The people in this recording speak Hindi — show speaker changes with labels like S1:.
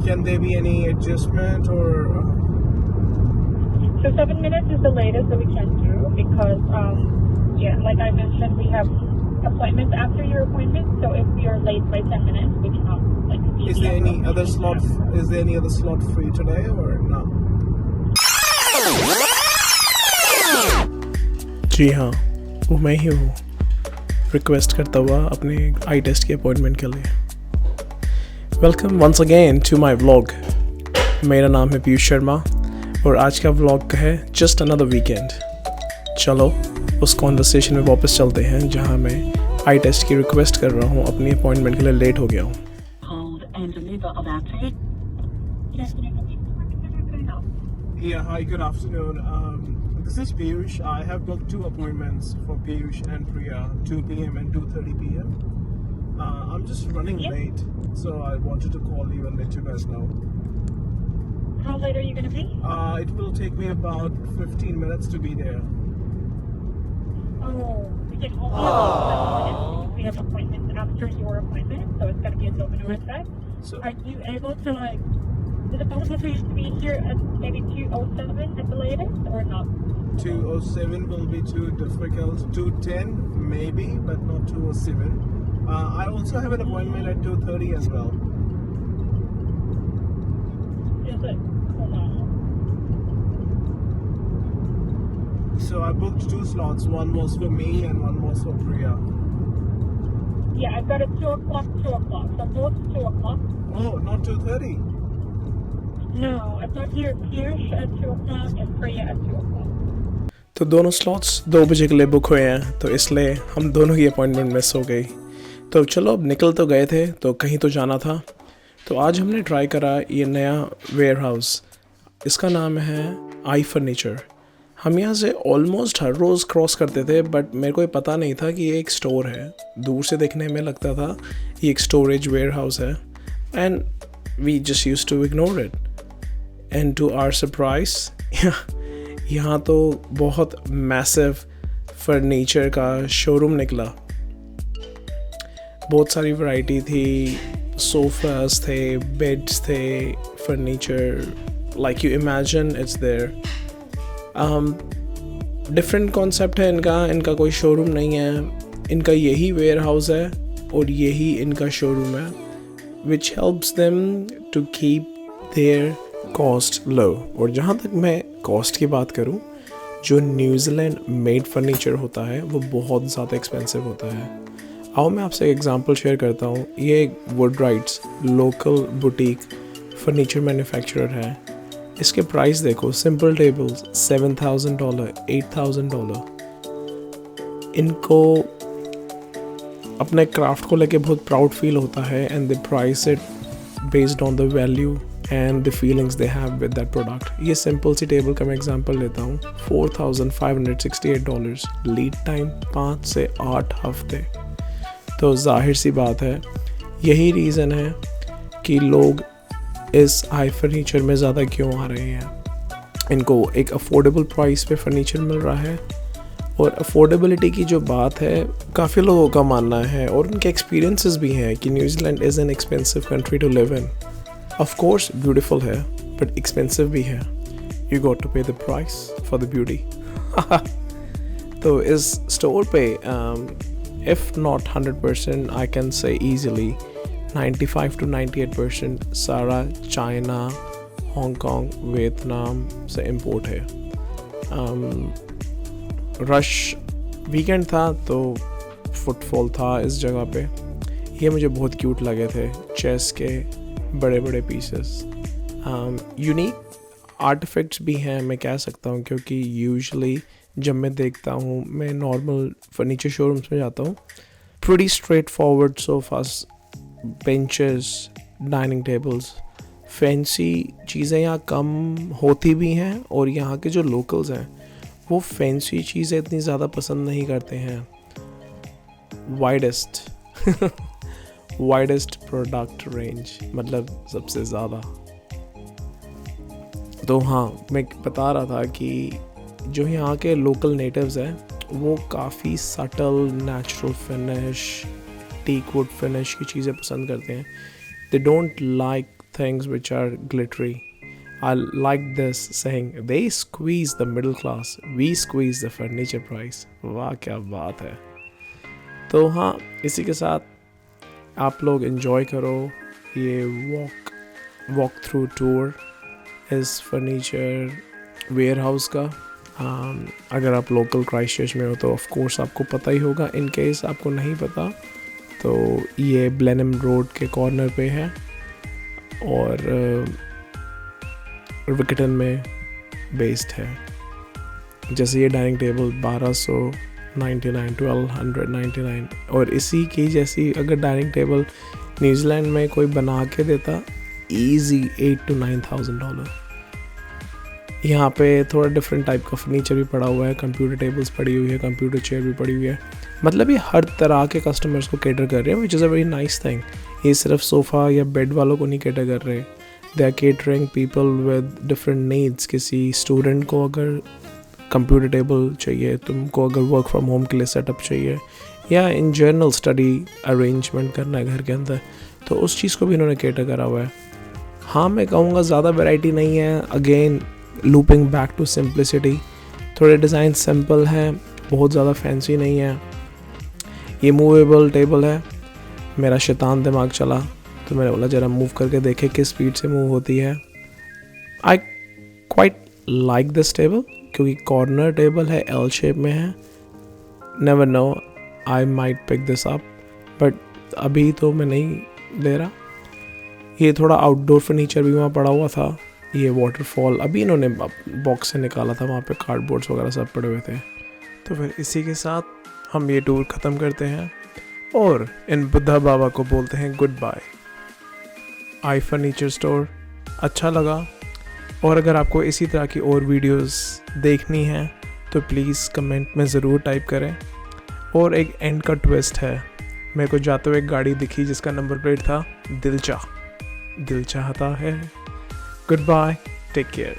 S1: can there be any adjustment or?
S2: So 7 minutes is the latest that we can do because, like I mentioned, we have appointments after your appointment. So if you're late by 10 minutes, we cannot see
S1: Is there any other slot? Is there any other slot free today or no? जी हाँ, वो मैं ही हूँ, रिक्वेस्ट करता हुआ अपने आई टेस्ट की अपॉइंटमेंट के लिए। Welcome once again to my vlog. मेरा नाम है पीयूष शर्मा और आज का व्लॉग है जस्ट अनदर वीकेंड। चलो उस कॉन्वर्सेशन में वापस चलते हैं जहाँ मैं आई टेस्ट की रिक्वेस्ट कर रहा हूँ, अपनी अपॉइंटमेंट के लिए लेट हो गया हूँ। Yeah, hi, good afternoon. This is Piyush. I have booked 2 appointments for Piyush and Priya, 2 p.m. and 2:30 p.m. I'm just running late, so I wanted to call you and let you guys know.
S2: How late are you going to be?
S1: It will take me about 15 minutes to be there.
S2: Oh, we can only have we have appointments after your appointment, so it's going to be a domino effect.
S1: So,
S2: Are you able to is it possible for you to be here at maybe 2:07 at the latest or not?
S1: 2:07 will be too difficult. 2:10 maybe, but not 2:07. I also have an appointment at 2:30 as well.
S2: Is it? Hold on.
S1: So I booked 2 slots. One was for me and one was for Priya.
S2: Yeah, I've got a 2 o'clock. So both 2 o'clock.
S1: Oh, not 2:30.
S2: No, I've got here Piyush at 2 o'clock and Priya at 2 o'clock.
S1: तो दोनों स्लॉट्स 2 बजे के लिए बुक हुए हैं, तो इसलिए हम दोनों की अपॉइंटमेंट मिस हो गई। तो चलो अब निकल तो गए थे, तो कहीं तो जाना था। तो आज हमने ट्राई करा ये नया वेयर हाउस, इसका नाम है आई फर्नीचर। हम यहाँ से ऑलमोस्ट हर रोज़ क्रॉस करते थे, बट मेरे को ये पता नहीं था कि ये एक स्टोर है। दूर से देखने में लगता था ये एक स्टोरेज वेयर हाउस है, and we just used to ignore it. And to our surprise यहाँ तो बहुत मैसिव फर्नीचर का शोरूम निकला। बहुत सारी वैरायटी थी, सोफ़ास थे, बेड्स थे, furniture like you imagine it's there. Different concept है इनका कोई शोरूम नहीं है, इनका यही वेयर हाउस है और यही इनका शोरूम है, which helps them to keep their cost low. और जहाँ तक मैं कॉस्ट की बात करूँ, जो न्यूजीलैंड मेड फर्नीचर होता है वो बहुत ज़्यादा एक्सपेंसिव होता है। आओ मैं आपसे एक एग्जांपल शेयर करता हूँ। ये वुडराइट्स लोकल बुटीक फर्नीचर मैन्युफैक्चरर है। इसके प्राइस देखो, सिंपल टेबल्स $7,000, $8,000। इनको अपने क्राफ्ट को लेके बहुत प्राउड फील होता है, and they price it based on the value and the feelings they have with that product. ये सिंपल सी टेबल का मैं एग्जांपल लेता हूँ, $4,568, लीड टाइम 5 से 8 हफ्ते। तो जाहिर सी बात है, यही रीज़न है कि लोग इस आई फर्नीचर में ज़्यादा क्यों आ रहे हैं। इनको एक अफोर्डेबल प्राइस पे फर्नीचर मिल रहा है, और अफोर्डेबिलिटी की जो बात है काफ़ी लोगों का मानना है, और उनके एक्सपीरियंसेस भी हैं कि New Zealand is an expensive country to live in. Of course, beautiful है, but expensive भी है। You got to pay the price for the beauty. तो इस स्टोर पे if not 100%, I can say easily 95 to 98% सारा चाइना, हांगकांग, वियतनाम से इम्पोर्ट है। रश वीकेंड था तो फुटफॉल था इस जगह पे। ये मुझे बहुत क्यूट लगे थे, चेस के बड़े बड़े पीसेस। यूनिक आर्टिफैक्ट्स भी हैं मैं कह सकता हूँ, क्योंकि यूजुअली जब मैं देखता हूँ, मैं नॉर्मल फर्नीचर शोरूम्स में जाता हूँ, pretty straight forward sofas, benches, dining tables. Fancy चीज़ें यहाँ कम होती भी हैं, और यहाँ के जो लोकल्स हैं वो फैंसी चीज़ें इतनी ज़्यादा पसंद नहीं करते हैं। वाइडेस्ट प्रोडक्ट रेंज, मतलब सबसे ज़्यादा। तो हाँ, मैं बता रहा था कि जो यहाँ के लोकल नेटिव्स हैं वो काफ़ी subtle, natural finish, teak wood finish की चीज़ें पसंद करते हैं। They don't like things which are glittery. I like this saying, they squeeze the middle class, we squeeze the furniture price. वाह क्या बात है। तो हाँ, इसी के साथ आप लोग enjoy करो ये walk through tour इस फर्नीचर वेयरहाउस का। अगर आप लोकल क्राइस्टचर्च में हो तो ऑफ कोर्स आपको पता ही होगा। इन केस आपको नहीं पता तो ये ब्लेनम रोड के कॉर्नर पे है और विकेटन में बेस्ड है। जैसे ये डाइनिंग टेबल 1299 और इसी की जैसी अगर डाइनिंग टेबल न्यूजीलैंड में कोई बना के देता ईजी $8,000 to $9,000। यहाँ पे थोड़ा डिफरेंट टाइप का फर्नीचर भी पड़ा हुआ है, कंप्यूटर टेबल्स पड़ी हुई है, कंप्यूटर चेयर भी पड़ी हुई है। मतलब ये हर तरह के कस्टमर्स को कैटर कर रहे हैं, which is a very nice thing. ये सिर्फ सोफ़ा या बेड वालों को नहीं कैटर कर रहे, they are catering people with different needs. किसी स्टूडेंट को अगर कंप्यूटर टेबल चाहिए, तुमको अगर वर्क फ्रॉम होम के लिए सेटअप चाहिए या इन जनरल स्टडी अरेंजमेंट करना है घर के अंदर, तो उस चीज़ को भी इन्होंने कैटर करा हुआ है। हाँ, मैं कहूँगा ज़्यादा वैरायटी नहीं है। Again looping back to simplicity, थोड़े डिज़ाइन सिंपल हैं, बहुत ज़्यादा फैंसी नहीं है। ये मूवेबल टेबल है। मेरा शैतान दिमाग चला तो मैंने बोला ज़रा मूव करके देखे किस स्पीड से मूव होती है। I quite like this table क्योंकि कॉर्नर टेबल है, एल शेप में है। Never know, I might pick this up, but अभी तो मैं नहीं ले रहा। ये थोड़ा आउटडोर फर्नीचर भी वहाँ पड़ा हुआ था। ये वाटरफॉल अभी इन्होंने बॉक्स से निकाला था, वहाँ पे कार्डबोर्ड्स वगैरह सब पड़े हुए थे। तो फिर इसी के साथ हम ये टूर ख़त्म करते हैं और इन बुद्धा बाबा को बोलते हैं गुड बाय। आई फर्नीचर स्टोर अच्छा लगा, और अगर आपको इसी तरह की और वीडियोस देखनी है तो प्लीज़ कमेंट में ज़रूर टाइप करें। और एक एंड का ट्विस्ट है, मेरे को जाते हुए एक गाड़ी दिखी जिसका नंबर प्लेट था दिल चाहता है। Good bye, take care.